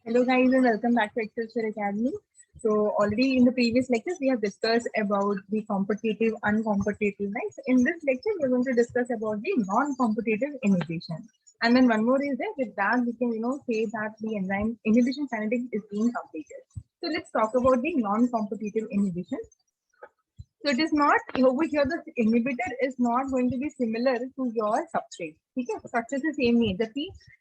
Hello guys and welcome back to Excel Academy. So already in the previous lectures we have discussed about the competitive, uncompetitive, right? So in this lecture we are going to discuss about the non-competitive inhibition. And then one more is there. With that we can say that the enzyme inhibition kinetics is being completed. So let's talk about the non-competitive inhibition. So it is not over here, the inhibitor is not going to be similar to your substrate. Okay, structure the same way.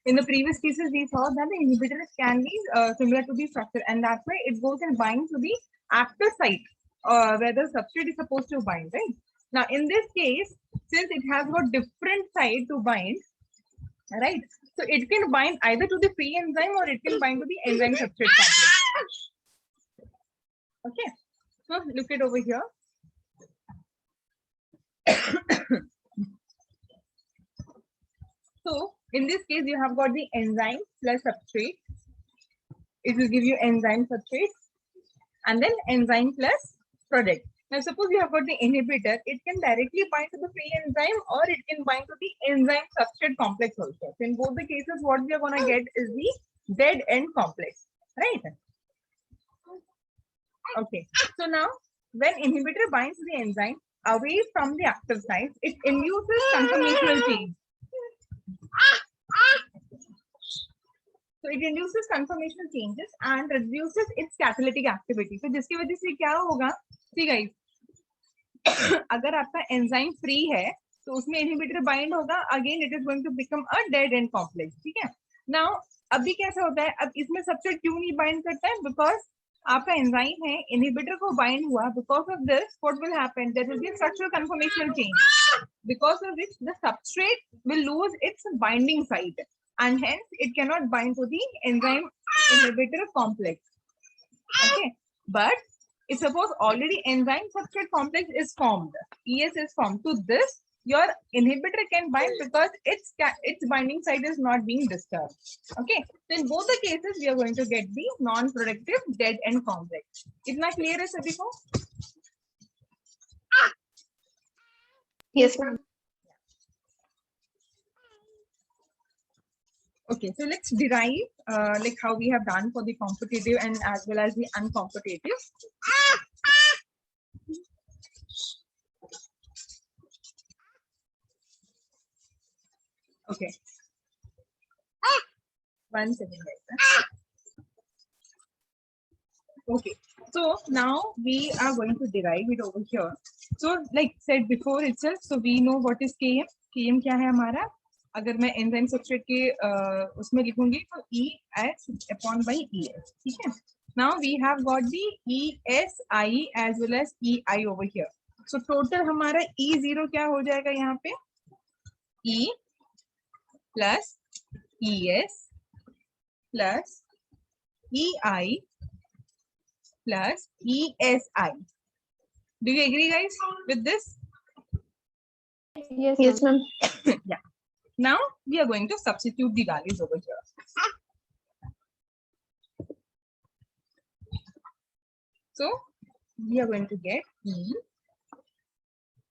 In the previous cases we saw that the inhibitor can be similar to the structure, and that's why it goes and binds to the active site where the substrate is supposed to bind, right? Now in this case, since it has got different site to bind, right? So it can bind either to the free enzyme or it can bind to the enzyme substrate complex. Okay, so look it over here. So in this case, you have got the enzyme plus substrate. It will give you enzyme substrate and then enzyme plus product. Now suppose you have got the inhibitor, it can directly bind to the free enzyme or it can bind to the enzyme substrate complex also. So in both the cases, what we are going to get is the dead end complex, right? Okay, so now when inhibitor binds to the enzyme away from the active site, it induces conformational change. So it induces conformational changes and reduces its catalytic activity. So जिसकी वजह से क्या होगा? See guys, अगर आपका enzyme free है, तो उसमें inhibitor bind होगा. Again, it is going to become a dead end complex. ठीक है? Now अभी कैसा होता है? अब इसमें substrate क्यों नहीं bind करता है? Because आपका enzyme है, inhibitor को bind हुआ. Because of this, what will happen? There will be a structural conformational change. Because of which the substrate will lose its binding site and hence it cannot bind to the enzyme inhibitor complex. Okay, but if suppose already enzyme substrate complex is formed, ES is formed, to this your inhibitor can bind because its binding site is not being disturbed. Okay, so in both the cases we are going to get the non-productive dead end complex. Itna clear hai sabhi ko? Yes, ma'am. Okay, so let's derive like how we have done for the competitive and as well as the uncompetitive. Okay. 1 second. Okay, so now we are going to derive it over here. So like said before itself, so we know what is Km. Km क्या है हमारा? अगर मैं enzyme substrate के उसमें लिखूंगी तो ES upon by ES. ठीक है? Now we have got the ESI as well as EI over here. So total हमारा E0 क्या हो जाएगा यहाँ पे? E plus ES plus EI plus ESI. Do you agree, guys, with this? Yes, ma'am. Yeah. Now we are going to substitute the values over here. So we are going to get E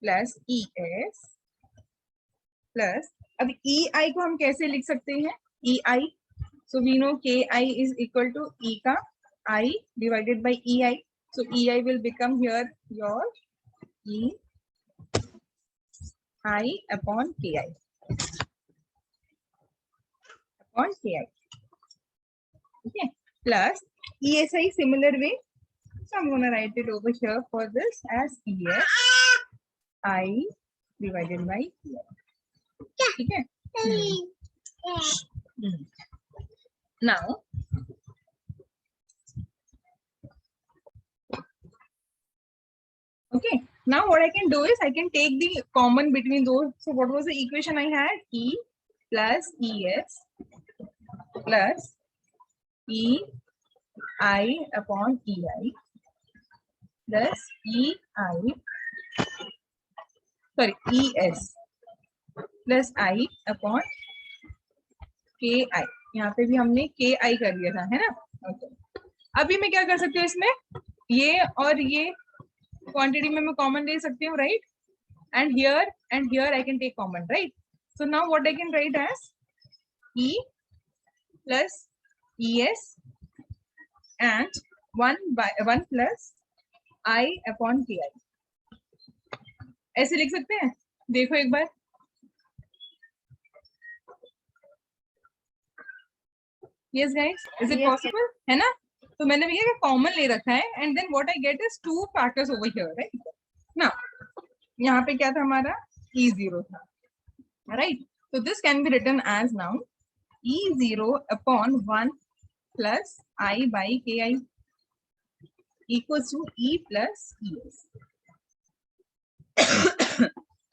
plus ES plus. अब EI को हम कैसे लिख सकते हैं? EI. So we know KI is equal to E का I divided by EI. So EI will become here your E I upon KI. Upon KI. Okay. Plus ESI similar way. So I'm going to write it over here for this as ES I divided by EI. Okay. Now, okay. Now what I can do is I can take the common between those. So what was the equation I had? E plus ES plus EI upon EI plus ES plus I upon KI. यहाँ पे भी हमने KI कर लिया था, है ना? Okay. अभी मैं क्या कर सकती हूँ इसमें? ये और ये क्वांटिटी में मैं कॉमन ले सकती हूँ, right? And here I can take common, right? So now what I can write as E plus ES and 1 plus I upon ki. ऐसे लिख सकते हैं, देखो एक बार। Yes guys, is it possible? है ना? तो मैंने भैया कॉमन ले रखा है and then what I get is 2 factors over here, right? Now, यहाँ पे क्या था हमारा? E0 था, right? So this can be written as now E0 upon 1 plus I by Ki equals to E plus Es.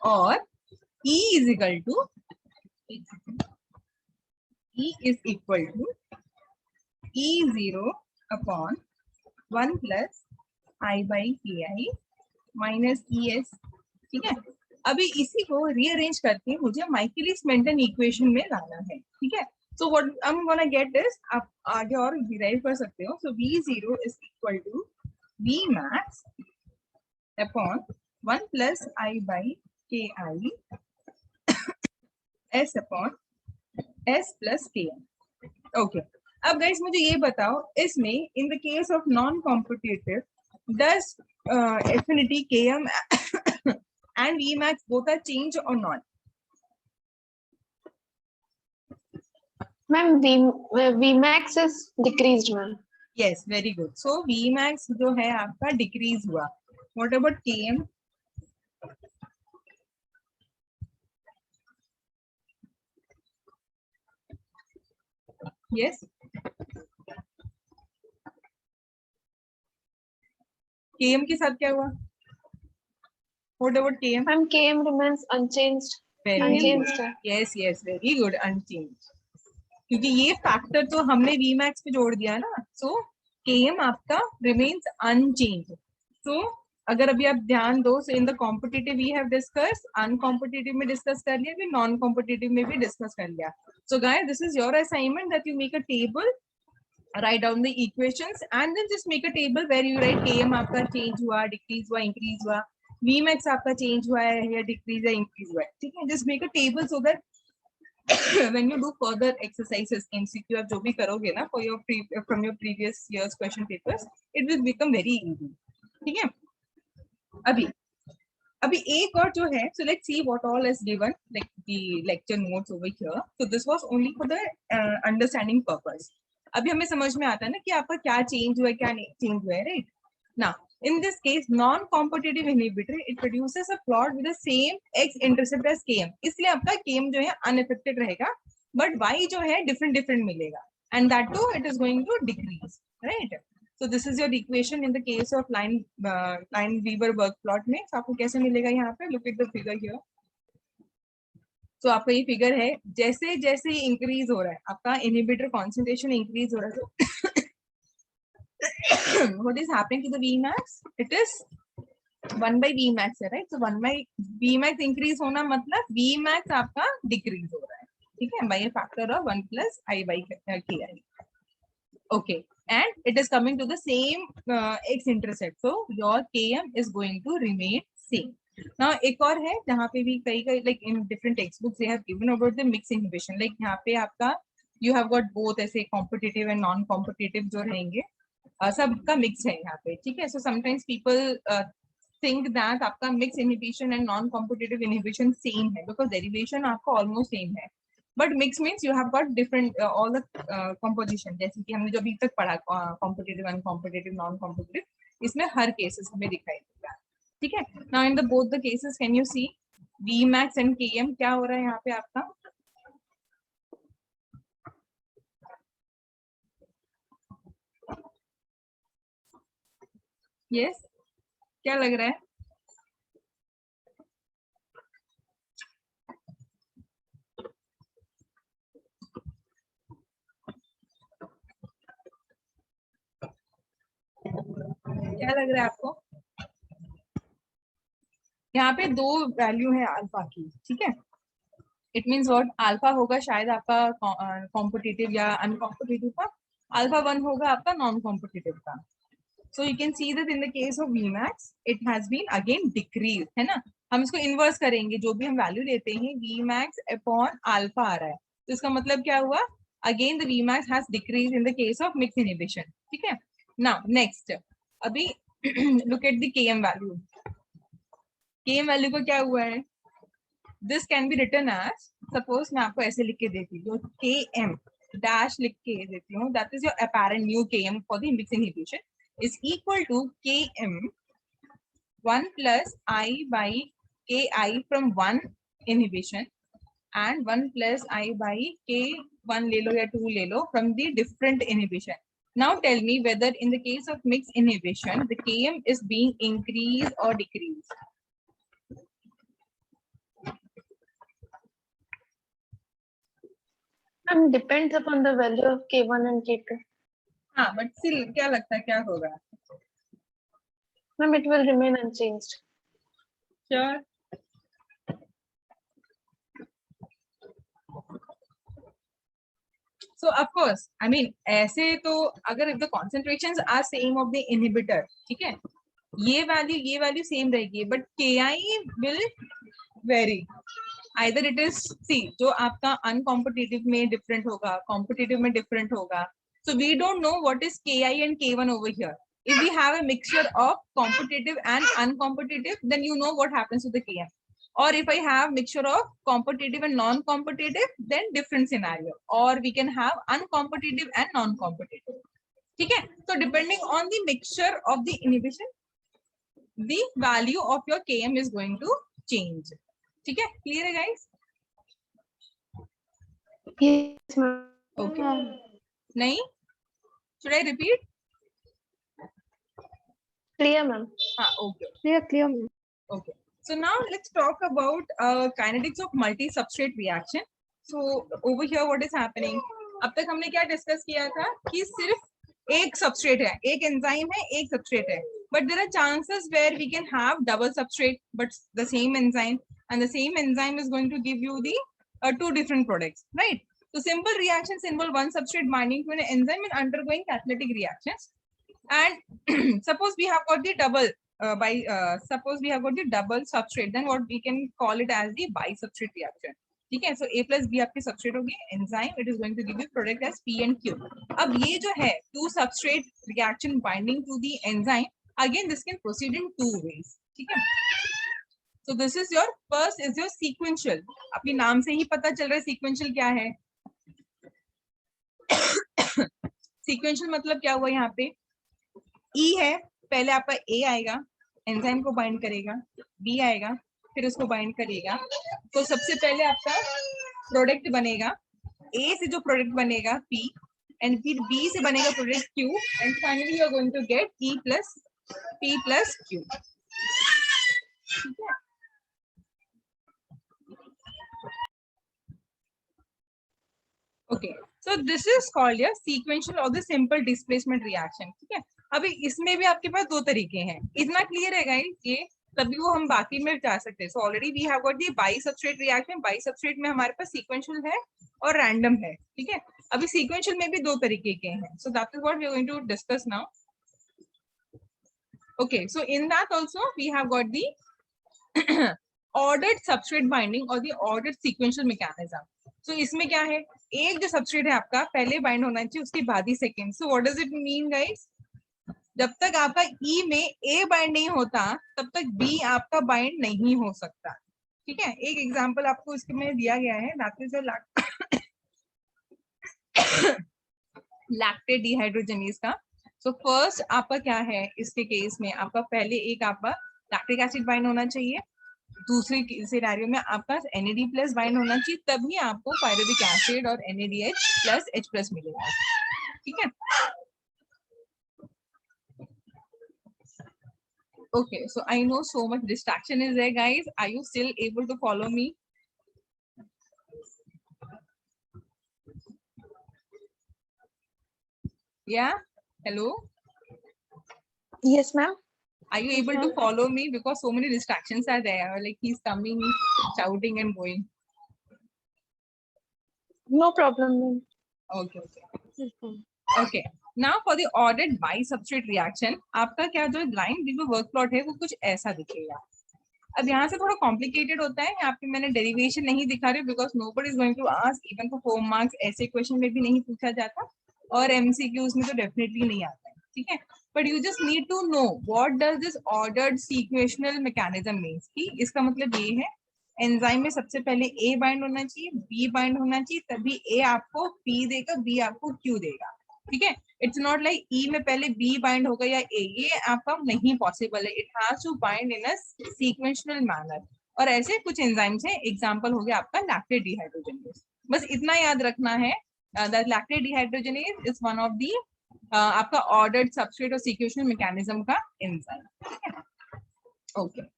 और E is equal to E0 upon 1 plus I by Ki minus Es. ठीक है, अभी इसी को rearrange करके मुझे Michaelis Menten equation में लाना है। ठीक है, so what I am gonna get is, आप आगे और डिराइव कर सकते हो। सो V0 is equal to V max upon 1 plus I by Ki S upon S plus Km. Okay, अब गाइस मुझे ये बताओ, इसमें in the case of non competitive does affinity Km and Vmax both are change or not? Ma'am, Vmax is decreased, ma'am. Yes, very good. So Vmax जो है आपका decrease हुआ. What about Km? Yes. Km के साथ क्या हुआ? What about Km? Ma'am, Km remains unchanged. Very Unchanged. good. Yes, yes, very good, unchanged. क्योंकि ये फैक्टर तो हमने Vmax पे जोड़ दिया ना, so Km आपका remains unchanged. So अगर अभी आप ध्यान दो, so in the competitive we have discussed, uncompetitive में discuss कर लिया, फिर non competitive में भी discuss कर लिया. So guys, this is your assignment that you make a table, write down the equations and then just make a table where you write Km आपका change हुआ, decrease हुआ, increase हुआ, Vmax आपका change हुआ है या decrease या increase हुआ है. ठीक है, just make a table so that when you do further exercises MCQ आप जो भी करोगे ना for your from your previous years question papers, it will become very easy. ठीक है, अभी एक और जो है, so let's see what all is given, like the lecture notes over here. So this was only for the understanding purpose. अभी हमें समझ में आता है ना कि आपका क्या चेंज हुआ है, क्या नहीं चेंज हुआ है, right? Now in this case non-competitive inhibitor, it produces a plot with the same x intercept as Km. इसलिए आपका Km जो है unaffected रहेगा, but y जो है different मिलेगा, and that too it is going to decrease, right? So this is your equation in the case of Lineweaver-Burke plot में. So आपको कैसे मिलेगा यहाँ पे? Look at the figure here. तो आपका ये फिगर है, जैसे जैसे इंक्रीज हो रहा है आपका इनहिबिटर कॉन्सेंट्रेशन इंक्रीज हो रहा है, तो what is happening to the Vmax? इट इज 1 by Vmax है, राइट? तो 1 by Vmax इंक्रीज होना मतलब Vmax आपका डिक्रीज हो रहा है, ठीक है, by a factor of 1 plus I by Ki. Okay, and it is coming to the same x intercept, so your Km is going to remain same. Now एक और है जहाँ पे भी कई like in different textbooks they have given about the mix inhibition, like यहाँ पे आपका you have got both ऐसे competitive and non competitive जो रहेंगे, सबका mix है यहाँ पे, ठीक है? So sometimes people think that आपका mix inhibition and non competitive inhibition same है because derivation आपका almost same है, but mix means you have got different all the composition, जैसे कि हमने जो अभी तक पढ़ा competitive, uncompetitive, non competitive, इसमें हर cases हमें दिखाई देगा, ठीक है? Now in the both the cases can you see Vmax and Km क्या हो रहा है यहाँ पे आपका? Yes, क्या लग रहा है? क्या लग रहा है आपको? यहाँ पे दो वैल्यू है अल्फा की, ठीक है? It means what? अल्फा होगा शायद आपका कॉम्पिटिटिव या अनकॉम्पिटिटिव का, अल्फा 1 होगा आपका नॉन कॉम्पिटिटिव का. So you can see that in the case of Vmax, it has been again decreased, है ना? हम इसको इन्वर्स करेंगे, जो भी हम वैल्यू लेते हैं Vmax upon अल्फा आ रहा है, तो इसका मतलब क्या हुआ? Again the Vmax has decreased in the case of mix inhibition, ठीक है? नाउ नेक्स्ट, अभी look at the Km value. Km value को क्या हुआ है? This can be written as, suppose मैं आपको ऐसे लिख के देती हूँ, Km डैश लिख के देती हूँ, that is your apparent new Km for the index inhibition is equal to Km 1 plus I by Ki from 1 inhibition and 1 plus I by K1 ले लो या 2 ले लो from the different inhibition. Now tell me whether in the case of mixed inhibition the Km is being increased or decreased. And depends upon the value of K1 and K2. हाँ, but still क्या लगता है क्या होगा? Ma'am, it will remain unchanged. Sure. So of course, I mean ऐसे तो अगर if the concentrations are same of the inhibitor, ठीक है, ये वैल्यू सेम रहेगी, but Ki will vary. Either it is, see, जो आपका uncompetitive में different होगा, competitive में different होगा. So we don't know what is Ki and K1 over here. If we have a mixture of competitive and uncompetitive, then you know what happens to the Km. Or if I have mixture of competitive and non-competitive, then different scenario. Or we can have uncompetitive and non-competitive. Okay? So depending on the mixture of the inhibition, the value of your Km is going to change. Okay? Clear, guys? Yes, ma'am. Okay. Nahi? Should I repeat? Clear, ma'am. Okay. Clear, ma'am. Okay. So now let's talk about kinetics of multi-substrate reaction. So over here, what is happening? अब तक हमने क्या discuss किया था कि सिर्फ एक substrate है, एक एंजाइम है, एक सबस्ट्रेट है. But there are chances where we can have double substrate, but the same enzyme, and the same enzyme is going to give you the two different products, right? So simple reactions involve one substrate binding to an enzyme and undergoing catalytic reactions. And suppose we have got the double. Suppose we have got the double substrate, then what we can call it as the bi-substrate reaction. ठीक है, so A plus B आपके substrate होगी, enzyme, it is going to give you product as P and Q. अब ये जो है two substrate reaction binding to the enzyme, again this can proceed in two ways. ठीक है, so this is your first is your sequential. अपने नाम से ही पता चल रहा है sequential क्या है. sequential मतलब क्या हुआ यहाँ पे? E है, पहले आपका A आएगा, एंजाइम को बाइंड करेगा, B आएगा, फिर उसको बाइंड करेगा. तो सबसे पहले आपका प्रोडक्ट बनेगा, A से जो प्रोडक्ट बनेगा P, एंड फिर B से बनेगा product Q, and finally you are going to get E plus P plus Q. ठीक है, okay, so this is called your sequential और द सिंपल डिस्प्लेसमेंट रिएक्शन. ठीक है, अभी इसमें भी आपके पास दो तरीके हैं. इतना क्लियर है गाइस, ये तभी वो हम बाकी में जा सकते हैं. So already we have got the bi substrate reaction. Bi substrate में हमारे पास सीक्वेंशियल है और रैंडम है. ठीक है, अभी सीक्वेंशियल में भी दो तरीके के हैं. So that is what we are going to discuss now. Okay, so in that also we have got the ordered substrate binding और द ऑर्डर्ड सीक्वेंशियल मैकेनिज्म. सो इसमें क्या है, एक जो सबस्ट्रेट है आपका पहले बाइंड होना चाहिए, उसके बाद ही second. So what does it mean guys? जब तक आपका ई में ए बाइंड नहीं होता तब तक बी आपका बाइंड नहीं हो सकता. ठीक है, एक एग्जांपल आपको इसके में दिया गया है, दैट इज लैक्टेट डिहाइड्रोजनेज का. सो फर्स्ट आपका क्या है इसके केस में, आपका पहले एक आपका लैक्टिक एसिड बाइंड होना चाहिए, दूसरे सिनेरियो में आपका NAD प्लस बाइंड होना चाहिए, तभी आपको पायरुविक एसिड और NADH प्लस H प्लस मिलेगा. ठीक है, okay, so I know so much distraction is there, guys. Are you still able to follow me? Yeah, hello, Yes, ma'am. are you able to follow me? Because so many distractions are there, like he's coming, shouting and going. No problem, ma'am. Okay. Okay, now for the ordered bi-substrate reaction, आपका क्या जो line जो work plot है वो कुछ ऐसा दिखेगा. अब यहाँ से थोड़ा कॉम्प्लिकेटेड होता है, यहाँ पे मैंने डेरिवेशन नहीं दिखा रही because nobody is going to ask, even for 4 marks ऐसे क्वेश्चन में भी नहीं पूछा जाता और MCQs में तो डेफिनेटली नहीं आता है. ठीक है, but you just need to know what does this ordered sequential mechanism means, कि इसका मतलब ये है एंजाइम में सबसे पहले ए बाइंड होना चाहिए, बी बाइंड होना चाहिए, तभी ए आपको पी देगा, बी आपको क्यू देगा, ठीक है। इट्स नॉट लाइक ई में पहले बी बाइंड होगा या ए, ये आपका नहीं पॉसिबल है, it has to bind in a sequential manner. और ऐसे कुछ एंजाइम्स हैं, एग्जांपल हो गया आपका लैक्टेट डिहाइड्रोजनेज, बस इतना याद रखना है, that lactate dehydrogenase is one of the आपका ऑर्डर्ड सबस्ट्रेट और सीक्वेंशियल मैकेनिज्म का एंजाइम, ठीक है, okay.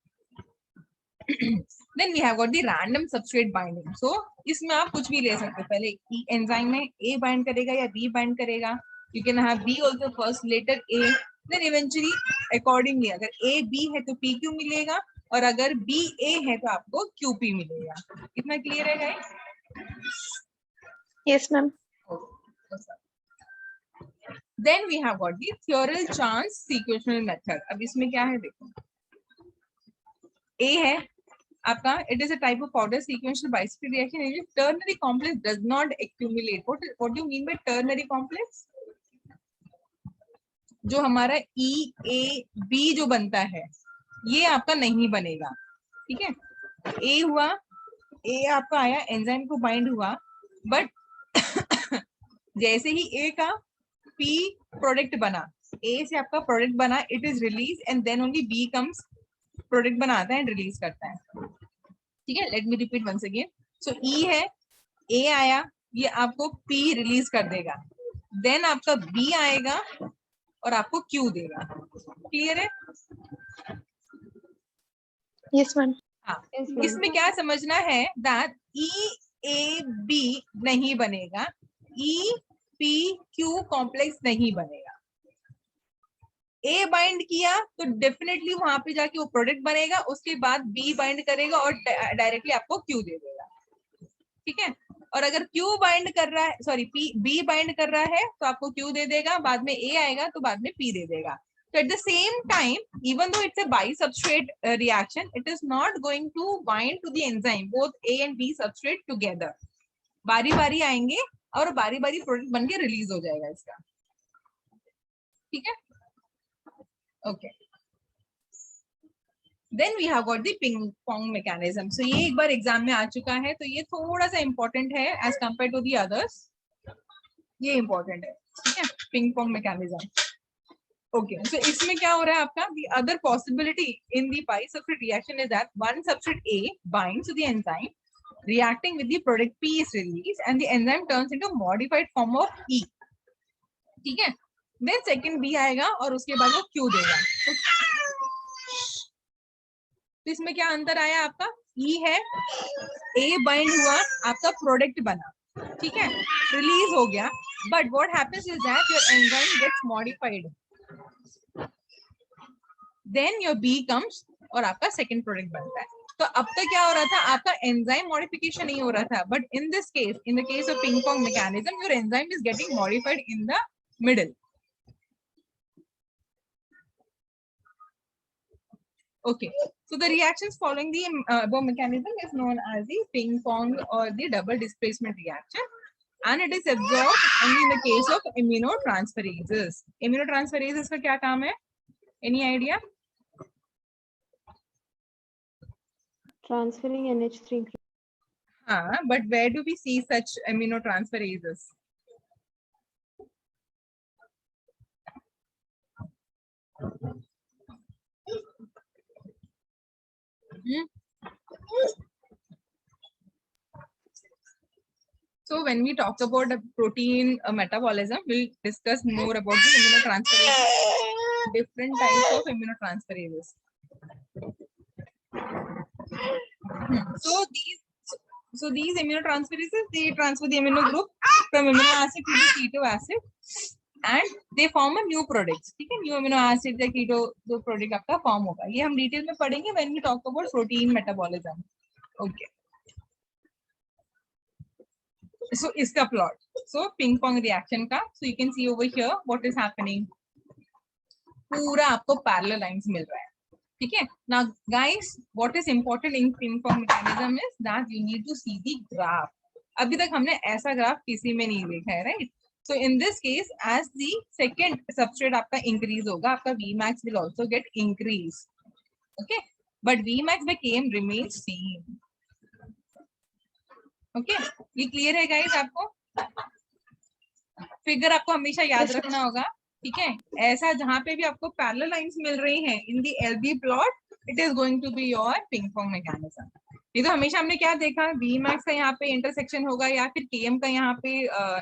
Then we have got the random substrate binding. So इसमें आप कुछ भी ले सकते हो, पहले एंजाइम में A बाइंड करेगा या B बाइंड करेगा, you can have B also first, later A, then eventually accordingly अगर A B है तो PQ मिलेगा, और अगर B A है तो आपको QP मिलेगा। इतना क्लियर है guys? Yes, ma'am. Then we have got the Theoral chance sequential method. अब इसमें क्या है देखो, A है आपका, it is a type of ordered sequential bicyclic reaction in which ternary complex does not accumulate. What do you mean by ternary complex? जो हमारा E A B जो बनता है ये आपका नहीं बनेगा, ठीक है। A हुआ, A आपका आया, एंजाइम को बाइंड हुआ, बट जैसे ही A का P प्रोडक्ट बना, A से आपका प्रोडक्ट बना, it is release and then only B comes, product बनाता है एंड रिलीज करता है, ठीक है। Let me repeat once again. So E है, ए आया, ये आपको पी रिलीज कर देगा, देन आपका बी आएगा और आपको क्यू देगा, क्लियर है? Yes, ma'am. हाँ, इसमें क्या समझना है, दैट ई ए बी नहीं बनेगा, ई पी क्यू कॉम्प्लेक्स नहीं बनेगा। ए बाइंड किया तो डेफिनेटली वहां पे जाके वो प्रोडक्ट बनेगा, उसके बाद बी बाइंड करेगा और डायरेक्टली आपको क्यू दे देगा, ठीक है। और अगर क्यू बाइंड कर रहा है, सॉरी बी बाइंड कर रहा है तो आपको क्यू दे देगा, बाद में ए आएगा तो बाद में पी दे देगा। So at the same time, even though it's a bi-substrate reaction, it is not going to bind to the enzyme, both A and B substrate together. बारी बारी आएंगे और बारी बारी प्रोडक्ट बन के रिलीज हो जाएगा इसका, ठीक है, okay. Then we have got the ping pong mechanism. So ये एक बार एग्जाम में आ चुका है, तो ये थोड़ा सा इंपॉर्टेंट है as compare to the others, ये इंपॉर्टेंट है, ठीक है, ping pong mechanism, okay. So इसमें क्या हो रहा है आपका, the other possibility in the bi-substrate reaction is that one substrate A binds to the enzyme, reacting with the product P is released and the enzyme turns into modified form of E, ठीक है। Then second B आएगा और उसके बाद वो Q देगा। तो इसमें क्या अंतर आया आपका, E है, A बाइंड हुआ, आपका प्रोडक्ट बना, ठीक है, रिलीज हो गया, but what happens is that your enzyme gets modified, then your B comes और आपका सेकंड प्रोडक्ट बनता है। तो अब तक क्या हो रहा था, आपका एंजाइम मॉडिफिकेशन नहीं हो रहा था, but in this case, in the case of ping pong mechanism, your enzyme is getting modified in the middle, okay. So the reactions following the above mechanism is known as the ping pong or the double displacement reaction, and it is observed only in the case of aminotransferases. Aminotransferases का क्या काम है? Any idea? Transferring NH3 group. हाँ, but where do we see such aminotransferases? So when we talk about a protein metabolism, we'll discuss more about the aminotransferases, different types of aminotransferases. So these aminotransferases, they transfer the amino group from amino acid to the keto acid, and they form a new product, ठीक है, new amino acid या keto जो product आपका form होगा, ये हम detail में पढ़ेंगे when we talk about protein metabolism, okay. So इसका plot, so ping pong reaction का, so you can see over here what is happening, पूरा आपको parallel lines मिल रहा है, ठीक है। Now guys, what is important in ping pong mechanism is that you need to see the graph. अभी तक हमने ऐसा ग्राफ किसी में नहीं देखा है, right? So in this case, as the second substrate आपका increase होगा, आपका Vmax will also get increase. Okay, but Vmax by Km remains same. Okay, ये clear है guys आपको? फिगर आपको हमेशा याद रखना होगा, ठीक है? ऐसा जहां पे भी आपको पैरेलल लाइंस मिल रही हैं in the LB plot, it is going to be your ping pong mechanism. ये तो हमेशा हमने क्या देखा, वी मैक्स का यहाँ पे इंटरसेक्शन होगा या फिर केएम का यहाँ पे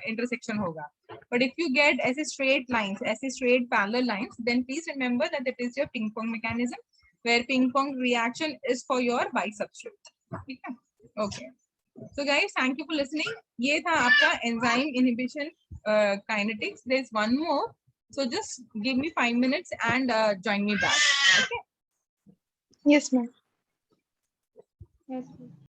इंटरसेक्शन होगा. बट इफ यू गेट ऐसे स्ट्रेट लाइंस, ऐसे straight parallel lines, then please remember that it is your ping pong mechanism where ping pong reaction is for your bi substrate. ठीक है? Okay. So guys, thank you for listening. ये था आपका enzyme inhibition kinetics. There's one more. So just give me 5 minutes and join me back. Okay. Yes, ma'am. Yes, ma'am.